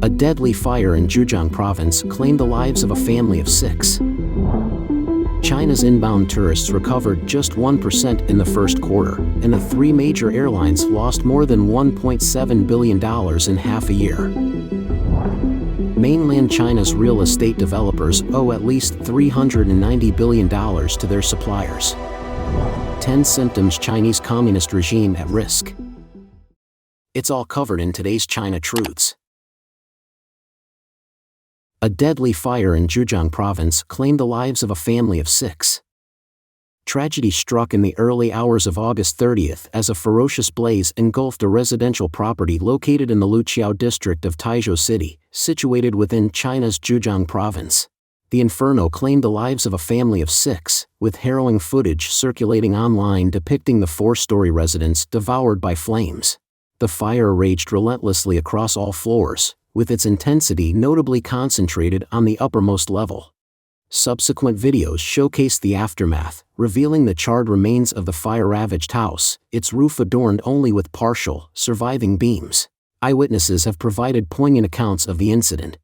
A deadly fire in Zhejiang Province claimed the lives of a family of 6. China's inbound tourists recovered just 1% in the first quarter, and the 3 major airlines lost more than $1.7 billion in half a year. Mainland China's real estate developers owe at least $390 billion to their suppliers. 10 symptoms Chinese communist regime at risk. It's all covered in today's China Truths. A deadly fire in Zhejiang Province claimed the lives of a family of 6. Tragedy struck in the early hours of August 30th as a ferocious blaze engulfed a residential property located in the Luqiao district of Taizhou City, situated within China's Zhejiang Province. The inferno claimed the lives of a family of 6, with harrowing footage circulating online depicting the 4-story residence devoured by flames. The fire raged relentlessly across all floors, with its intensity notably concentrated on the uppermost level. Subsequent videos showcased the aftermath, revealing the charred remains of the fire-ravaged house, its roof adorned only with partial, surviving beams. Eyewitnesses have provided poignant accounts of the incident.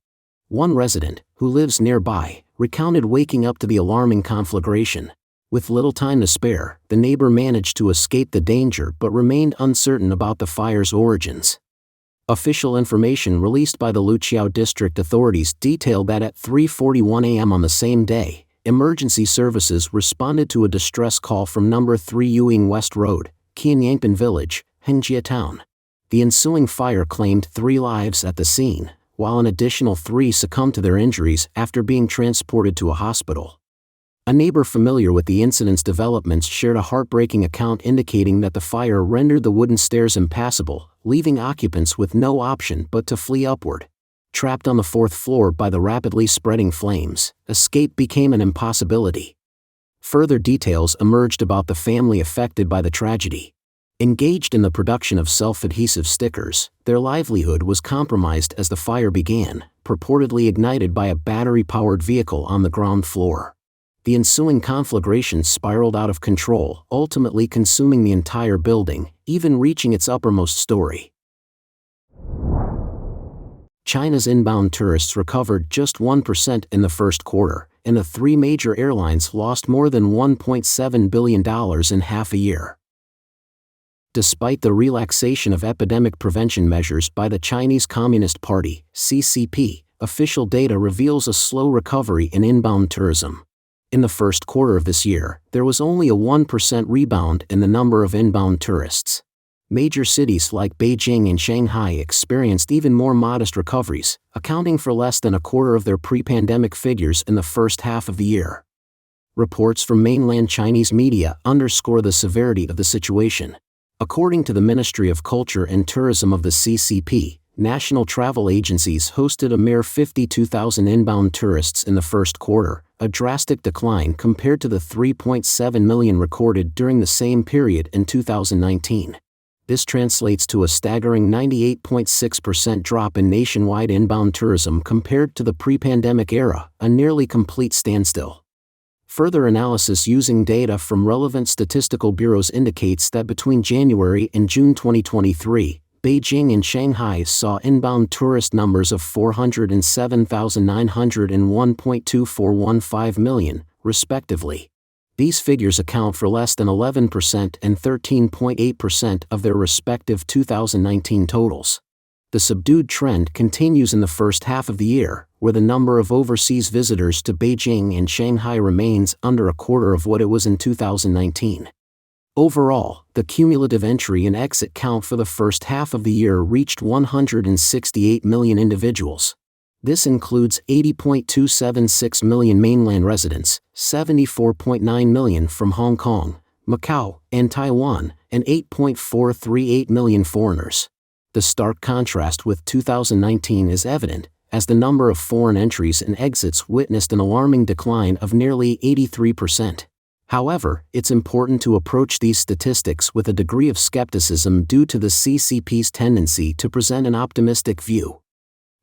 One resident, who lives nearby, recounted waking up to the alarming conflagration. With little time to spare, the neighbor managed to escape the danger but remained uncertain about the fire's origins. Official information released by the Luqiao district authorities detailed that at 3:41 a.m. on the same day, emergency services responded to a distress call from No. 3 Yuing West Road, Qianyangpan Village, Hengjia Town. The ensuing fire claimed 3 lives at the scene, while an additional 3 succumbed to their injuries after being transported to a hospital. A neighbor familiar with the incident's developments shared a heartbreaking account indicating that the fire rendered the wooden stairs impassable, leaving occupants with no option but to flee upward. Trapped on the 4th floor by the rapidly spreading flames, escape became an impossibility. Further details emerged about the family affected by the tragedy. Engaged in the production of self-adhesive stickers, their livelihood was compromised as the fire began, purportedly ignited by a battery-powered vehicle on the ground floor. The ensuing conflagration spiraled out of control, ultimately consuming the entire building, even reaching its uppermost story. China's inbound tourists recovered just 1% in the first quarter, and the 3 major airlines lost more than $1.7 billion in half a year. Despite the relaxation of epidemic prevention measures by the Chinese Communist Party, CCP, official data reveals a slow recovery in inbound tourism. In the first quarter of this year, there was only a 1% rebound in the number of inbound tourists. Major cities like Beijing and Shanghai experienced even more modest recoveries, accounting for less than a quarter of their pre-pandemic figures in the first half of the year. Reports from mainland Chinese media underscore the severity of the situation. According to the Ministry of Culture and Tourism of the CCP, national travel agencies hosted a mere 52,000 inbound tourists in the first quarter, a drastic decline compared to the 3.7 million recorded during the same period in 2019. This translates to a staggering 98.6% drop in nationwide inbound tourism compared to the pre-pandemic era, a nearly complete standstill. Further analysis using data from relevant statistical bureaus indicates that between January and June 2023, Beijing and Shanghai saw inbound tourist numbers of 407,900 and 1.2415 million, respectively. These figures account for less than 11% and 13.8% of their respective 2019 totals. The subdued trend continues in the first half of the year, where the number of overseas visitors to Beijing and Shanghai remains under a quarter of what it was in 2019. Overall, the cumulative entry and exit count for the first half of the year reached 168 million individuals. This includes 80.276 million mainland residents, 74.9 million from Hong Kong, Macau, and Taiwan, and 8.438 million foreigners. The stark contrast with 2019 is evident, as the number of foreign entries and exits witnessed an alarming decline of nearly 83%. However, it's important to approach these statistics with a degree of skepticism due to the CCP's tendency to present an optimistic view.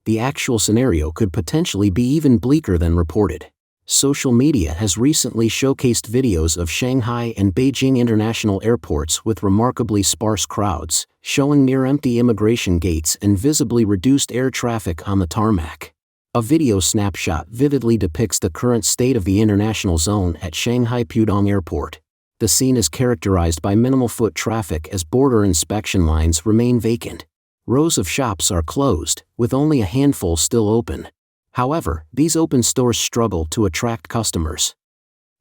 The actual scenario could potentially be even bleaker than reported. Social media has recently showcased videos of Shanghai and Beijing international airports with remarkably sparse crowds, showing near-empty immigration gates and visibly reduced air traffic on the tarmac. A video snapshot vividly depicts the current state of the international zone at Shanghai Pudong Airport. The scene is characterized by minimal foot traffic as border inspection lines remain vacant. Rows of shops are closed, with only a handful still open. However, these open stores struggle to attract customers.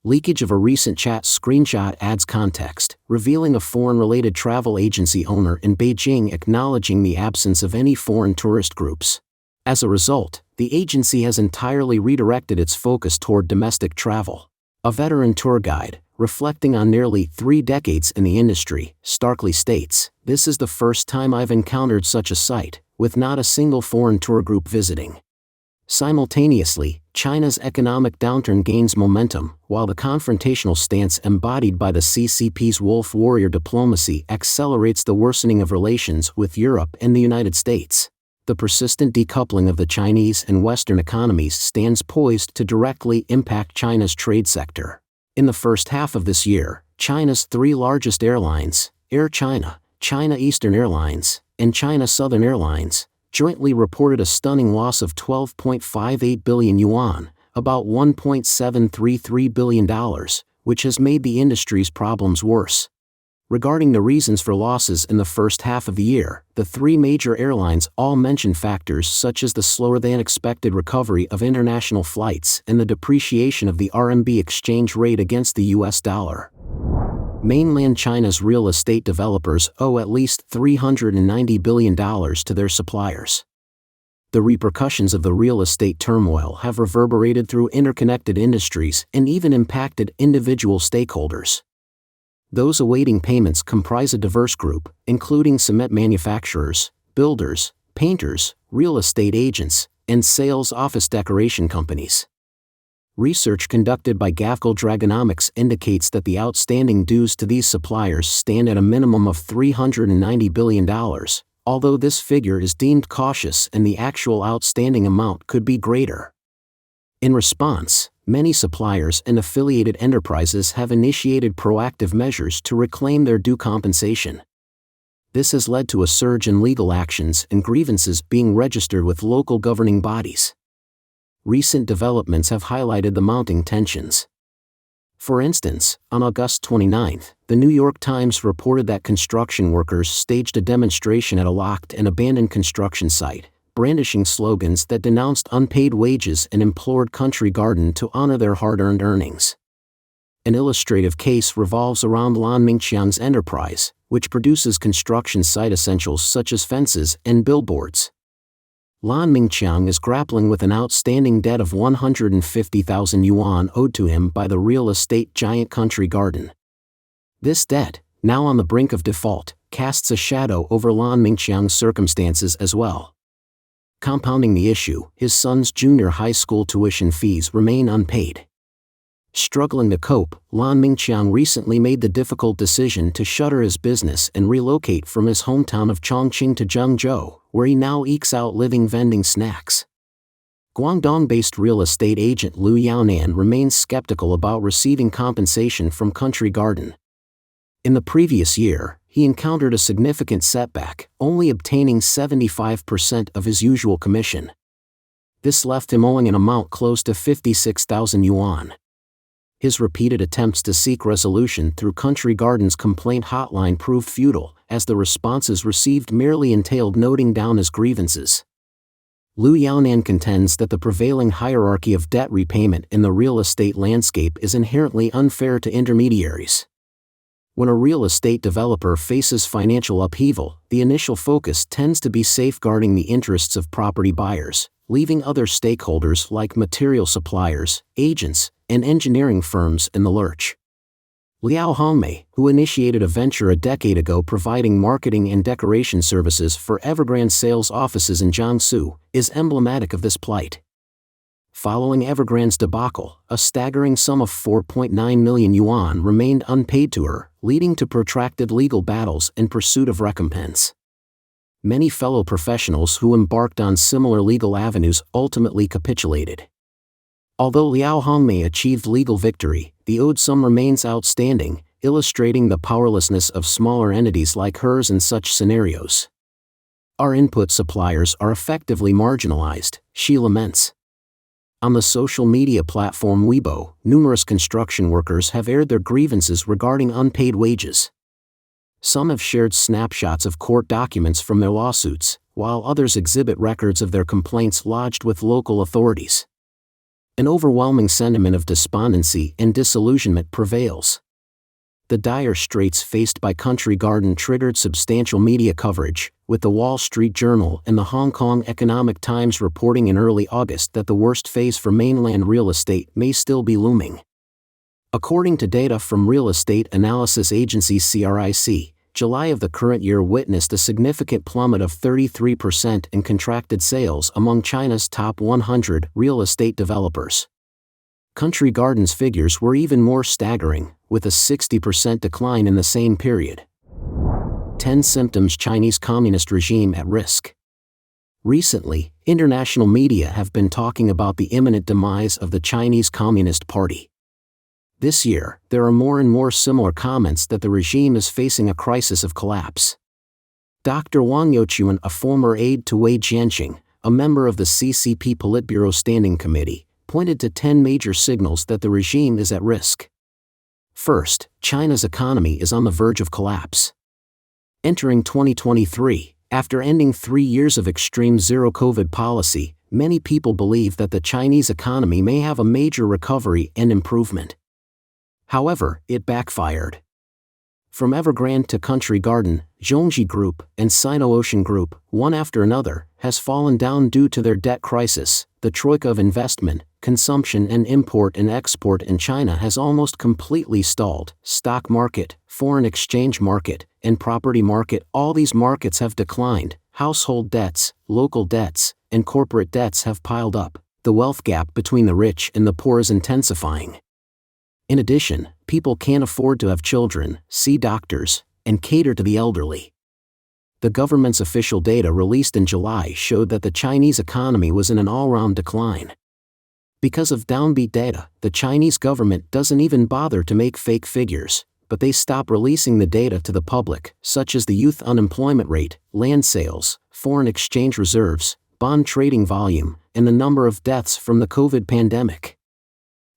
Leakage of a recent chat screenshot adds context, revealing a foreign-related travel agency owner in Beijing acknowledging the absence of any foreign tourist groups. As a result, the agency has entirely redirected its focus toward domestic travel. A veteran tour guide, reflecting on nearly 3 decades in the industry, starkly states, "This is the first time I've encountered such a sight, with not a single foreign tour group visiting." Simultaneously, China's economic downturn gains momentum, while the confrontational stance embodied by the CCP's wolf warrior diplomacy accelerates the worsening of relations with Europe and the United States. The persistent decoupling of the Chinese and Western economies stands poised to directly impact China's trade sector. In the first half of this year, China's 3 largest airlines, Air China, China Eastern Airlines, and China Southern Airlines, jointly reported a stunning loss of 12.58 billion yuan, about $1.733 billion, which has made the industry's problems worse. Regarding the reasons for losses in the first half of the year, the 3 major airlines all mention factors such as the slower-than-expected recovery of international flights and the depreciation of the RMB exchange rate against the US dollar. Mainland China's real estate developers owe at least $390 billion to their suppliers. The repercussions of the real estate turmoil have reverberated through interconnected industries and even impacted individual stakeholders. Those awaiting payments comprise a diverse group, including cement manufacturers, builders, painters, real estate agents, and sales office decoration companies. Research conducted by Gavkal Dragonomics indicates that the outstanding dues to these suppliers stand at a minimum of $390 billion, although this figure is deemed cautious and the actual outstanding amount could be greater. In response, many suppliers and affiliated enterprises have initiated proactive measures to reclaim their due compensation. This has led to a surge in legal actions and grievances being registered with local governing bodies. Recent developments have highlighted the mounting tensions. For instance, on August 29, the New York Times reported that construction workers staged a demonstration at a locked and abandoned construction site, brandishing slogans that denounced unpaid wages and implored Country Garden to honor their hard-earned earnings. An illustrative case revolves around Lan Mingqiang's enterprise, which produces construction site essentials such as fences and billboards. Lan Mingqiang is grappling with an outstanding debt of 150,000 yuan owed to him by the real estate giant Country Garden. This debt, now on the brink of default, casts a shadow over Lan Mingqiang's circumstances as well. Compounding the issue, his son's junior high school tuition fees remain unpaid. Struggling to cope, Lan Mingqiang recently made the difficult decision to shutter his business and relocate from his hometown of Chongqing to Zhengzhou, where he now ekes out living vending snacks. Guangdong-based real estate agent Liu Yaonan remains skeptical about receiving compensation from Country Garden. In the previous year, he encountered a significant setback, only obtaining 75% of his usual commission. This left him owing an amount close to 56,000 yuan. His repeated attempts to seek resolution through Country Garden's complaint hotline proved futile, as the responses received merely entailed noting down his grievances. Liu Yaonan contends that the prevailing hierarchy of debt repayment in the real estate landscape is inherently unfair to intermediaries. When a real estate developer faces financial upheaval, the initial focus tends to be safeguarding the interests of property buyers, leaving other stakeholders like material suppliers, agents, and engineering firms in the lurch. Liao Hongmei, who initiated a venture a decade ago providing marketing and decoration services for Evergrande sales offices in Jiangsu, is emblematic of this plight. Following Evergrande's debacle, a staggering sum of 4.9 million yuan remained unpaid to her, leading to protracted legal battles in pursuit of recompense. Many fellow professionals who embarked on similar legal avenues ultimately capitulated. Although Liao Hongmei achieved legal victory, the owed sum remains outstanding, illustrating the powerlessness of smaller entities like hers in such scenarios. Our input suppliers are effectively marginalized, she laments. On the social media platform Weibo, numerous construction workers have aired their grievances regarding unpaid wages. Some have shared snapshots of court documents from their lawsuits, while others exhibit records of their complaints lodged with local authorities. An overwhelming sentiment of despondency and disillusionment prevails. The dire straits faced by Country Garden triggered substantial media coverage, with the Wall Street Journal and the Hong Kong Economic Times reporting in early August that the worst phase for mainland real estate may still be looming. According to data from real estate analysis agency CRIC, July of the current year witnessed a significant plummet of 33% in contracted sales among China's top 100 real estate developers. Country Garden's figures were even more staggering, with a 60% decline in the same period. 10 symptoms Chinese Communist regime at risk. Recently, international media have been talking about the imminent demise of the Chinese Communist Party. This year, there are more and more similar comments that the regime is facing a crisis of collapse. Dr. Wang Youquan, a former aide to Wei Jianqing, a member of the CCP Politburo Standing Committee, pointed to 10 major signals that the regime is at risk. First, China's economy is on the verge of collapse. Entering 2023, after ending 3 years of extreme zero-COVID policy, many people believe that the Chinese economy may have a major recovery and improvement. However, it backfired. From Evergrande to Country Garden, Zhongji Group, and Sino-Ocean Group, one after another, has fallen down due to their debt crisis. The troika of investment, consumption and import and export in China has almost completely stalled. Stock market, foreign exchange market, and property market, all these markets have declined. Household debts, local debts, and corporate debts have piled up. The wealth gap between the rich and the poor is intensifying. In addition, people can't afford to have children, see doctors, and cater to the elderly. The government's official data released in July showed that the Chinese economy was in an all-round decline. Because of downbeat data, the Chinese government doesn't even bother to make fake figures, but they stop releasing the data to the public, such as the youth unemployment rate, land sales, foreign exchange reserves, bond trading volume, and the number of deaths from the COVID pandemic.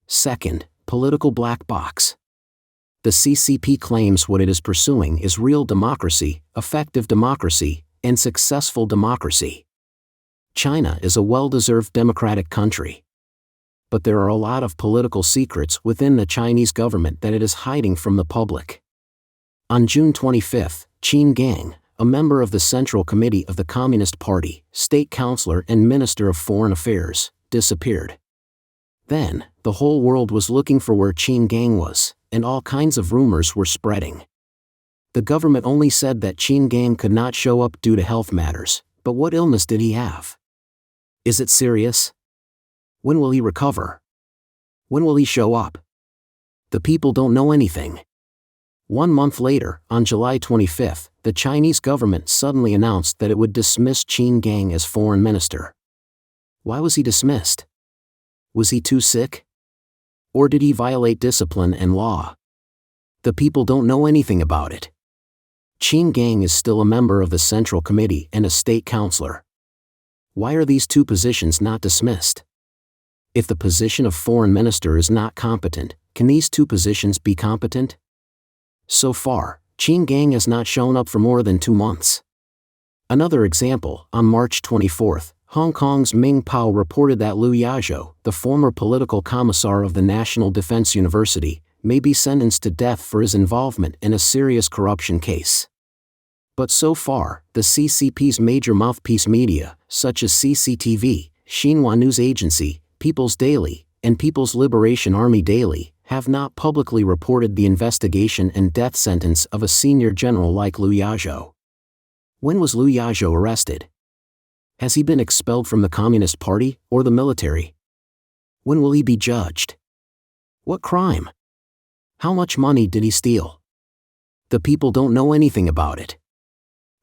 Second, political black box. The CCP claims what it is pursuing is real democracy, effective democracy, and successful democracy. China is a well-deserved democratic country. But there are a lot of political secrets within the Chinese government that it is hiding from the public. On June 25, Qin Gang, a member of the Central Committee of the Communist Party, state councillor and Minister of Foreign Affairs, disappeared. Then, the whole world was looking for where Qin Gang was, and all kinds of rumors were spreading. The government only said that Qin Gang could not show up due to health matters, but what illness did he have? Is it serious? When will he recover? When will he show up? The people don't know anything. 1 month later, on July 25, the Chinese government suddenly announced that it would dismiss Qin Gang as foreign minister. Why was he dismissed? Was he too sick? Or did he violate discipline and law? The people don't know anything about it. Qin Gang is still a member of the Central Committee and a state councillor. Why are these two positions not dismissed? If the position of foreign minister is not competent, can these two positions be competent? So far, Qin Gang has not shown up for more than 2 months. Another example, on March 24, Hong Kong's Ming Pao reported that Liu Yazhou, the former political commissar of the National Defense University, may be sentenced to death for his involvement in a serious corruption case. But so far, the CCP's major mouthpiece media, such as CCTV, Xinhua News Agency, People's Daily, and People's Liberation Army Daily, have not publicly reported the investigation and death sentence of a senior general like Liu Yazhou. When was Liu Yazhou arrested? Has he been expelled from the Communist Party or the military? When will he be judged? What crime? How much money did he steal? The people don't know anything about it.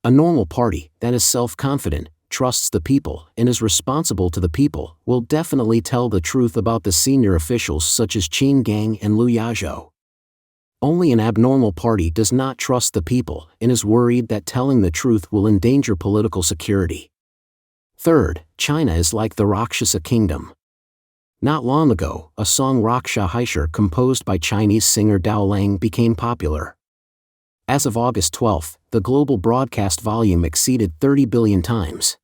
A normal party, that is self-confident, trusts the people, and is responsible to the people, will definitely tell the truth about the senior officials such as Qin Gang and Liu Yazhou. Only an abnormal party does not trust the people and is worried that telling the truth will endanger political security. Third, China is like the Rakshasa kingdom. Not long ago, a song Raksha Haishar composed by Chinese singer Dao Lang became popular. As of August 12, the global broadcast volume exceeded 30 billion times.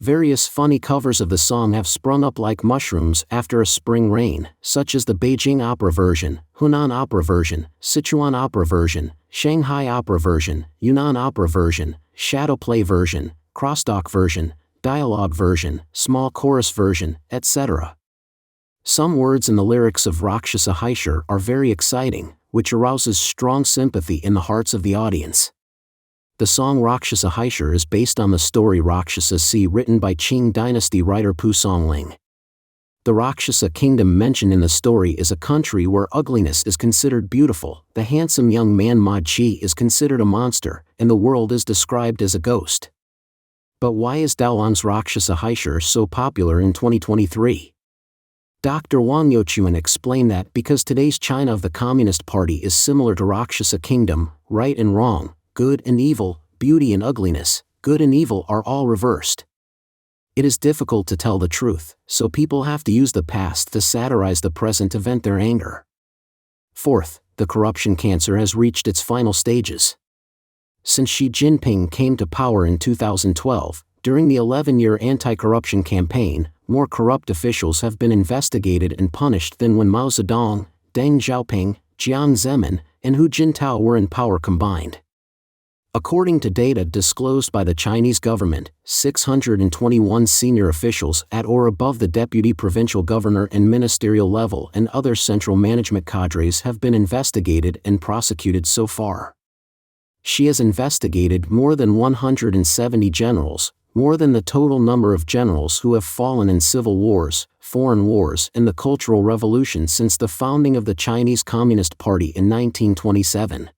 Various funny covers of the song have sprung up like mushrooms after a spring rain, such as the Beijing opera version, Hunan opera version, Sichuan opera version, Shanghai opera version, Yunnan opera version, shadow play version, crosstalk version, dialogue version, small chorus version, etc. Some words in the lyrics of Rakshasa Haishar are very exciting, which arouses strong sympathy in the hearts of the audience. The song Rakshasa Haishar is based on the story Rakshasa Sea written by Qing dynasty writer Pu Songling. The Rakshasa kingdom mentioned in the story is a country where ugliness is considered beautiful, the handsome young man Ma Ji is considered a monster, and the world is described as a ghost. But why is Dao Lang's Rakshasa Haishar so popular in 2023? Dr. Wang Youchuan explained that because today's China of the Communist Party is similar to Rakshasa kingdom, right and wrong, good and evil, beauty and ugliness, good and evil are all reversed. It is difficult to tell the truth, so people have to use the past to satirize the present to vent their anger. Fourth, the corruption cancer has reached its final stages. Since Xi Jinping came to power in 2012, during the 11-year anti-corruption campaign, more corrupt officials have been investigated and punished than when Mao Zedong, Deng Xiaoping, Jiang Zemin, and Hu Jintao were in power combined. According to data disclosed by the Chinese government, 621 senior officials at or above the deputy provincial governor and ministerial level and other central management cadres have been investigated and prosecuted so far. She has investigated more than 170 generals, more than the total number of generals who have fallen in civil wars, foreign wars, and the Cultural Revolution since the founding of the Chinese Communist Party in 1927.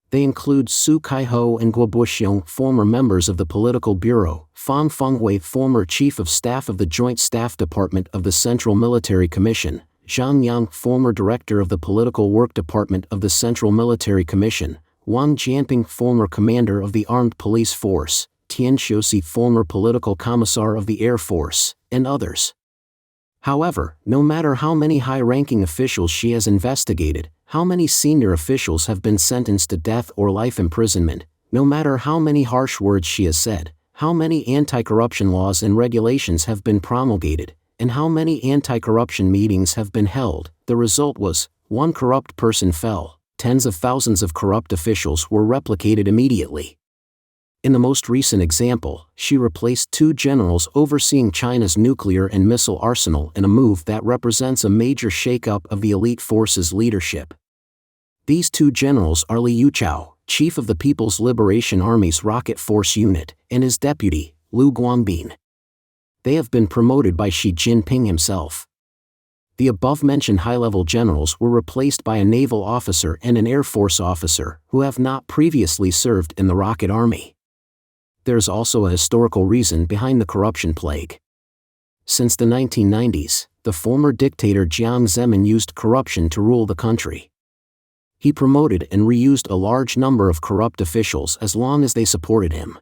They include Su Kaiho and Guo Buxiong, former members of the Political Bureau, Fang Fenghui, former Chief of Staff of the Joint Staff Department of the Central Military Commission, Zhang Yang, former Director of the Political Work Department of the Central Military Commission, Wang Jianping, former Commander of the Armed Police Force, Tian Xiuxi, former Political Commissar of the Air Force, and others. However, no matter how many high-ranking officials she has investigated, how many senior officials have been sentenced to death or life imprisonment, no matter how many harsh words she has said, how many anti-corruption laws and regulations have been promulgated, and how many anti-corruption meetings have been held, the result was, one corrupt person fell, tens of thousands of corrupt officials were replicated immediately. In the most recent example, she replaced 2 generals overseeing China's nuclear and missile arsenal in a move that represents a major shakeup of the elite forces leadership. These 2 generals are Li Yuchao, chief of the People's Liberation Army's Rocket Force Unit, and his deputy, Liu Guangbin. They have been promoted by Xi Jinping himself. The above-mentioned high-level generals were replaced by a naval officer and an Air Force officer who have not previously served in the Rocket Army. There's also a historical reason behind the corruption plague. Since the 1990s, the former dictator Jiang Zemin used corruption to rule the country. He promoted and reused a large number of corrupt officials as long as they supported him.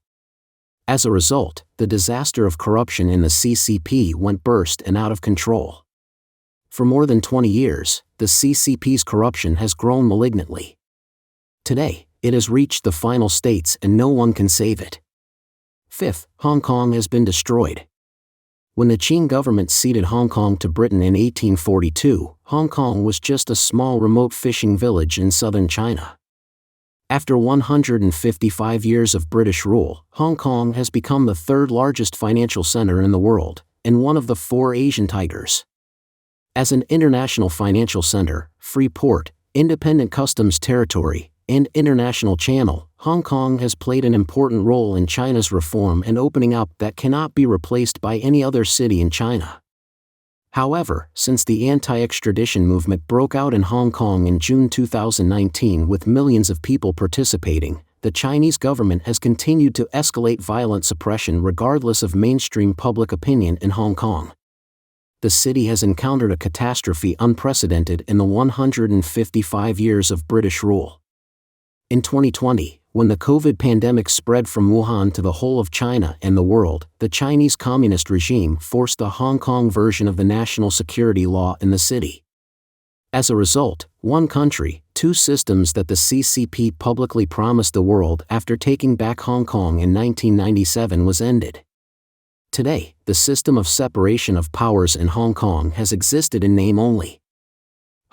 As a result, the disaster of corruption in the CCP went burst and out of control. For more than 20 years, the CCP's corruption has grown malignantly. Today, it has reached the final states and no one can save it. Fifth, Hong Kong has been destroyed. When the Qing government ceded Hong Kong to Britain in 1842, Hong Kong was just a small remote fishing village in southern China. After 155 years of British rule, Hong Kong has become the 3rd largest financial center in the world, and one of the 4 Asian tigers. As an international financial center, free port, independent customs territory, and international channel, Hong Kong has played an important role in China's reform and opening up that cannot be replaced by any other city in China. However, since the anti-extradition movement broke out in Hong Kong in June 2019 with millions of people participating, the Chinese government has continued to escalate violent suppression regardless of mainstream public opinion in Hong Kong. The city has encountered a catastrophe unprecedented in the 155 years of British rule. In 2020, when the COVID pandemic spread from Wuhan to the whole of China and the world, the Chinese Communist regime forced the Hong Kong version of the national security law in the city. As a result, one country, two systems that the CCP publicly promised the world after taking back Hong Kong in 1997 was ended. Today, the system of separation of powers in Hong Kong has existed in name only.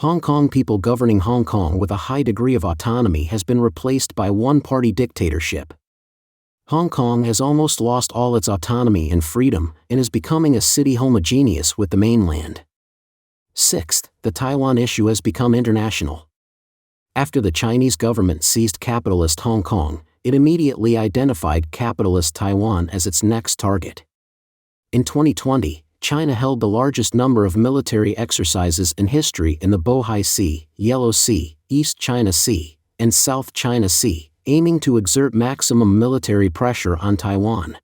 Hong Kong people governing Hong Kong with a high degree of autonomy has been replaced by one-party dictatorship. Hong Kong has almost lost all its autonomy and freedom and is becoming a city homogeneous with the mainland. Sixth, the Taiwan issue has become international. After the Chinese government seized capitalist Hong Kong, it immediately identified capitalist Taiwan as its next target. In 2020, China held the largest number of military exercises in history in the Bohai Sea, Yellow Sea, East China Sea, and South China Sea, aiming to exert maximum military pressure on Taiwan.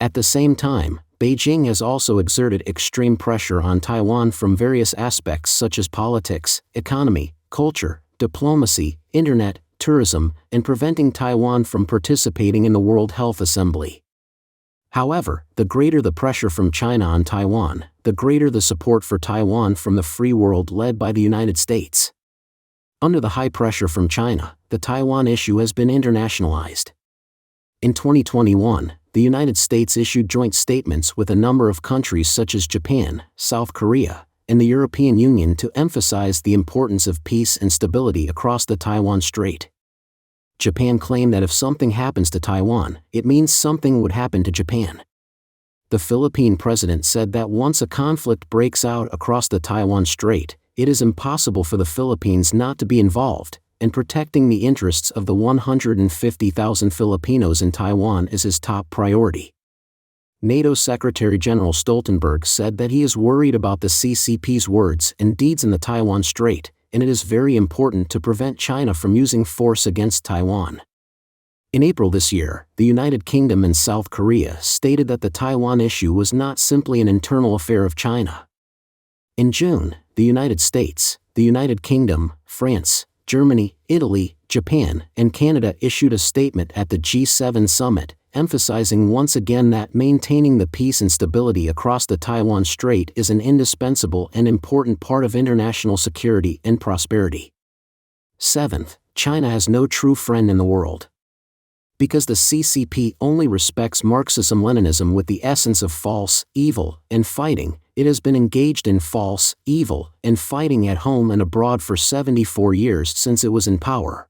At the same time, Beijing has also exerted extreme pressure on Taiwan from various aspects such as politics, economy, culture, diplomacy, internet, tourism, and preventing Taiwan from participating in the World Health Assembly. However, the greater the pressure from China on Taiwan, the greater the support for Taiwan from the free world led by the United States. Under the high pressure from China, the Taiwan issue has been internationalized. In 2021, the United States issued joint statements with a number of countries such as Japan, South Korea, and the European Union to emphasize the importance of peace and stability across the Taiwan Strait. Japan claimed that if something happens to Taiwan, it means something would happen to Japan. The Philippine president said that once a conflict breaks out across the Taiwan Strait, it is impossible for the Philippines not to be involved, and protecting the interests of the 150,000 Filipinos in Taiwan is his top priority. NATO Secretary General Stoltenberg said that he is worried about the CCP's words and deeds in the Taiwan Strait, and it is very important to prevent China from using force against Taiwan. In April this year, the United Kingdom and South Korea stated that the Taiwan issue was not simply an internal affair of China. In June, the United States, the United Kingdom, France, Germany, Italy, Japan, and Canada issued a statement at the G7 summit, emphasizing once again that maintaining the peace and stability across the Taiwan Strait is an indispensable and important part of international security and prosperity. Seventh, China has no true friend in the world. Because the CCP only respects Marxism-Leninism with the essence of false, evil, and fighting, it has been engaged in false, evil, and fighting at home and abroad for 74 years since it was in power.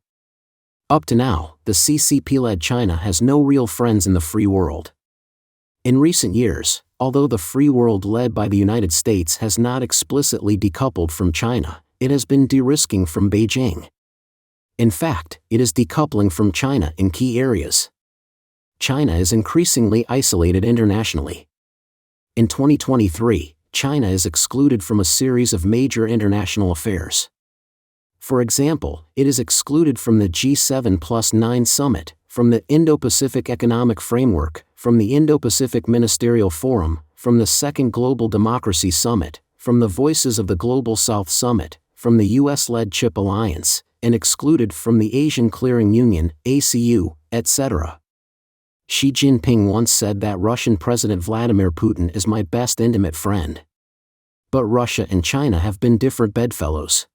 Up to now, the CCP-led China has no real friends in the free world. In recent years, although the free world led by the United States has not explicitly decoupled from China, it has been de-risking from Beijing. In fact, it is decoupling from China in key areas. China is increasingly isolated internationally. In 2023, China is excluded from a series of major international affairs. For example, it is excluded from the G7+9 summit, from the Indo-Pacific Economic Framework, from the Indo-Pacific Ministerial Forum, from the Second Global Democracy Summit, from the Voices of the Global South Summit, from the US-led CHIP Alliance, and excluded from the Asian Clearing Union, ACU, etc. Xi Jinping once said that Russian President Vladimir Putin is my best intimate friend. But Russia and China have been different bedfellows.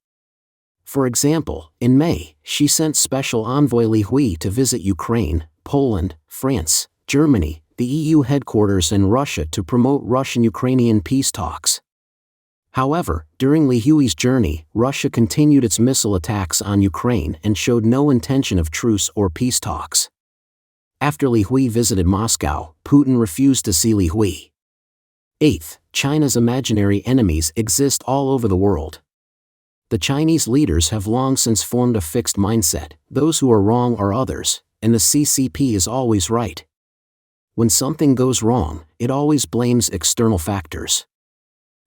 For example, in May, Xi sent Special Envoy Li Hui to visit Ukraine, Poland, France, Germany, the EU headquarters and Russia to promote Russian-Ukrainian peace talks. However, during Li Hui's journey, Russia continued its missile attacks on Ukraine and showed no intention of truce or peace talks. After Li Hui visited Moscow, Putin refused to see Li Hui. Eighth, China's imaginary enemies exist all over the world. The Chinese leaders have long since formed a fixed mindset: those who are wrong are others, and the CCP is always right. When something goes wrong, it always blames external factors.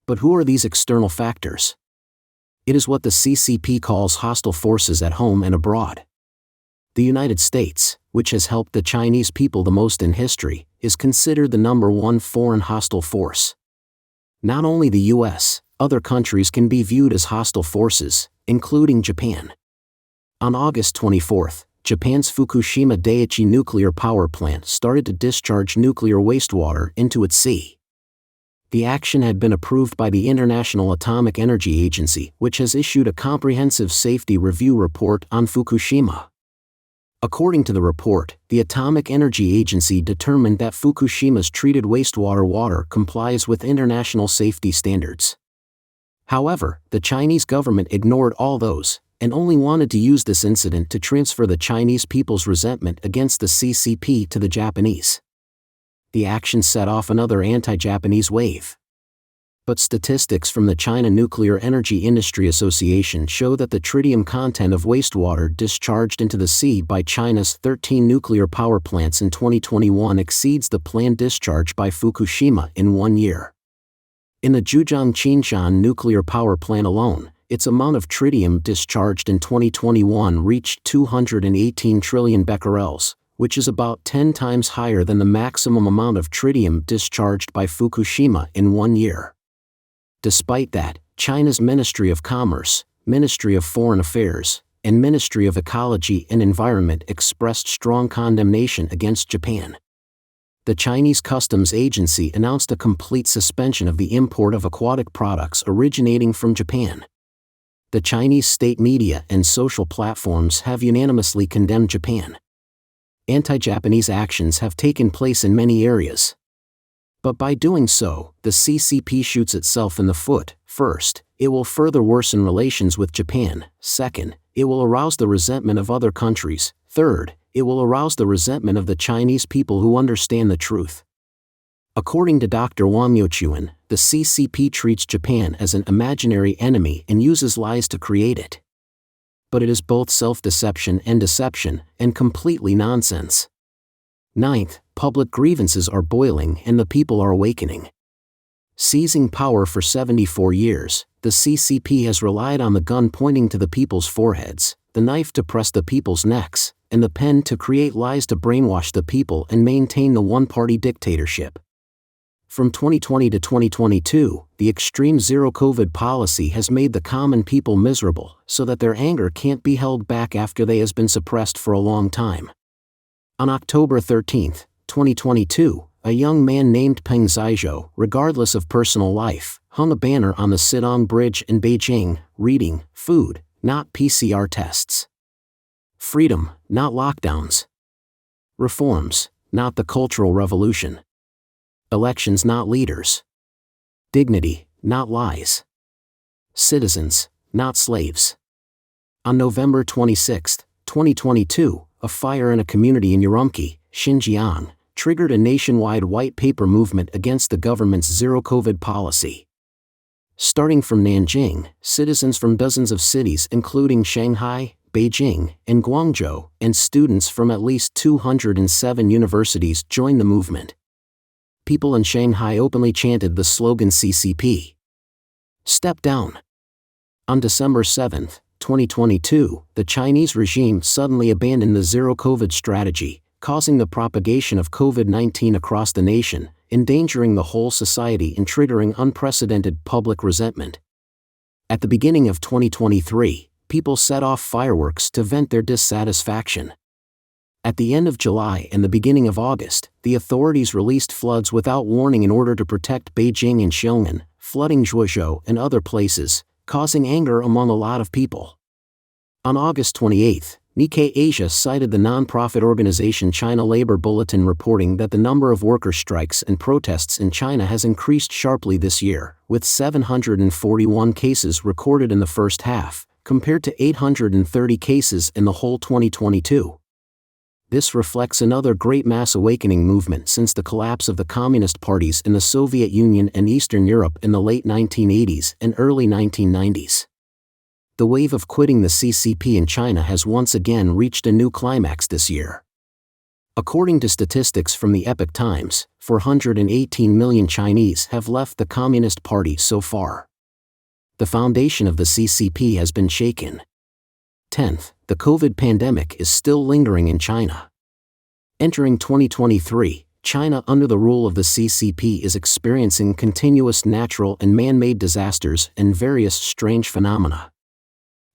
But who are these external factors? It is what the CCP calls hostile forces at home and abroad. The United States, which has helped the Chinese people the most in history, is considered the #1 foreign hostile force. Not only the US, other countries can be viewed as hostile forces, including Japan. On August 24, Japan's Fukushima Daiichi nuclear power plant started to discharge nuclear wastewater into its sea. The action had been approved by the International Atomic Energy Agency, which has issued a comprehensive safety review report on Fukushima. According to the report, the Atomic Energy Agency determined that Fukushima's treated wastewater water complies with international safety standards. However, the Chinese government ignored all those, and only wanted to use this incident to transfer the Chinese people's resentment against the CCP to the Japanese. The action set off another anti-Japanese wave. But statistics from the China Nuclear Energy Industry Association show that the tritium content of wastewater discharged into the sea by China's 13 nuclear power plants in 2021 exceeds the planned discharge by Fukushima in 1 year. In the Zhejiang Province nuclear power plant alone, its amount of tritium discharged in 2021 reached 218 trillion becquerels, which is about 10 times higher than the maximum amount of tritium discharged by Fukushima in 1 year. Despite that, China's Ministry of Commerce, Ministry of Foreign Affairs, and Ministry of Ecology and Environment expressed strong condemnation against Japan. The Chinese Customs Agency announced a complete suspension of the import of aquatic products originating from Japan. The Chinese state media and social platforms have unanimously condemned Japan. Anti-Japanese actions have taken place in many areas. But by doing so, the CCP shoots itself in the foot. First, it will further worsen relations with Japan. Second, it will arouse the resentment of other countries. Third, it will arouse the resentment of the Chinese people who understand the truth. According to Dr. Wang Myochuan, the CCP treats Japan as an imaginary enemy and uses lies to create it. But it is both self-deception and deception, and completely nonsense. Ninth, public grievances are boiling and the people are awakening. Seizing power for 74 years, the CCP has relied on the gun pointing to the people's foreheads, the knife to press the people's necks, and the pen to create lies to brainwash the people and maintain the one-party dictatorship. From 2020 to 2022, the extreme zero-COVID policy has made the common people miserable, so that their anger can't be held back after they has been suppressed for a long time. On October 13, 2022, a young man named Peng Zizhou, regardless of personal life, hung a banner on the Sidong Bridge in Beijing, reading, "Food, not PCR tests. Freedom, not lockdowns. Reforms, not the Cultural Revolution. Elections, not leaders. Dignity, not lies. Citizens, not slaves." On November 26, 2022, a fire in a community in Urumqi, Xinjiang, triggered a nationwide white paper movement against the government's zero-COVID policy. Starting from Nanjing, citizens from dozens of cities including Shanghai, Beijing, and Guangzhou, and students from at least 207 universities joined the movement. People in Shanghai openly chanted the slogan CCP. Step down. On December 7, 2022, the Chinese regime suddenly abandoned the zero-COVID strategy, causing the propagation of COVID-19 across the nation, endangering the whole society and triggering unprecedented public resentment. At the beginning of 2023, people set off fireworks to vent their dissatisfaction. At the end of July and the beginning of August, the authorities released floods without warning in order to protect Beijing and Xiong'an, flooding Zhuozhou and other places, causing anger among a lot of people. On August 28, Nikkei Asia cited the non-profit organization China Labor Bulletin reporting that the number of worker strikes and protests in China has increased sharply this year, with 741 cases recorded in the first half, compared to 830 cases in the whole 2022. This reflects another great mass awakening movement since the collapse of the communist parties in the Soviet Union and Eastern Europe in the late 1980s and early 1990s. The wave of quitting the CCP in China has once again reached a new climax this year. According to statistics from the Epoch Times, 418 million Chinese have left the Communist Party so far. The foundation of the CCP has been shaken. 10th, the COVID pandemic is still lingering in China. Entering 2023, China under the rule of the CCP is experiencing continuous natural and man-made disasters and various strange phenomena.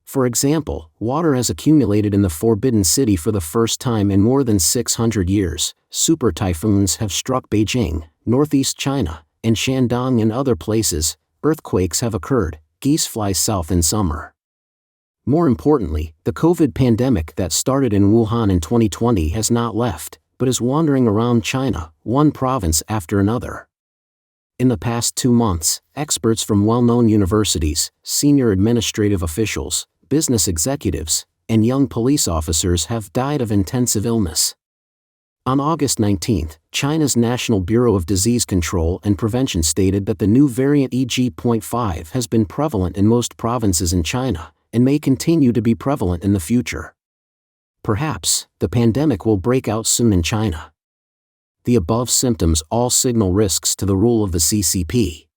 For example, water has accumulated in the Forbidden City for the first time in more than 600 years, super typhoons have struck Beijing, northeast China, and Shandong and other places, earthquakes have occurred, geese fly south in summer. More importantly, the COVID pandemic that started in Wuhan in 2020 has not left, but is wandering around China, one province after another. In the past 2 months, experts from well-known universities, senior administrative officials, business executives, and young police officers have died of intensive illness. On August 19, China's National Bureau of Disease Control and Prevention stated that the new variant EG.5 has been prevalent in most provinces in China, and may continue to be prevalent in the future. Perhaps, the pandemic will break out soon in China. The above symptoms all signal risks to the rule of the CCP.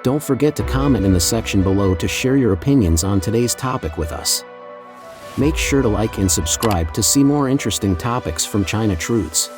Don't forget to comment in the section below to share your opinions on today's topic with us. Make sure to like and subscribe to see more interesting topics from China Truths.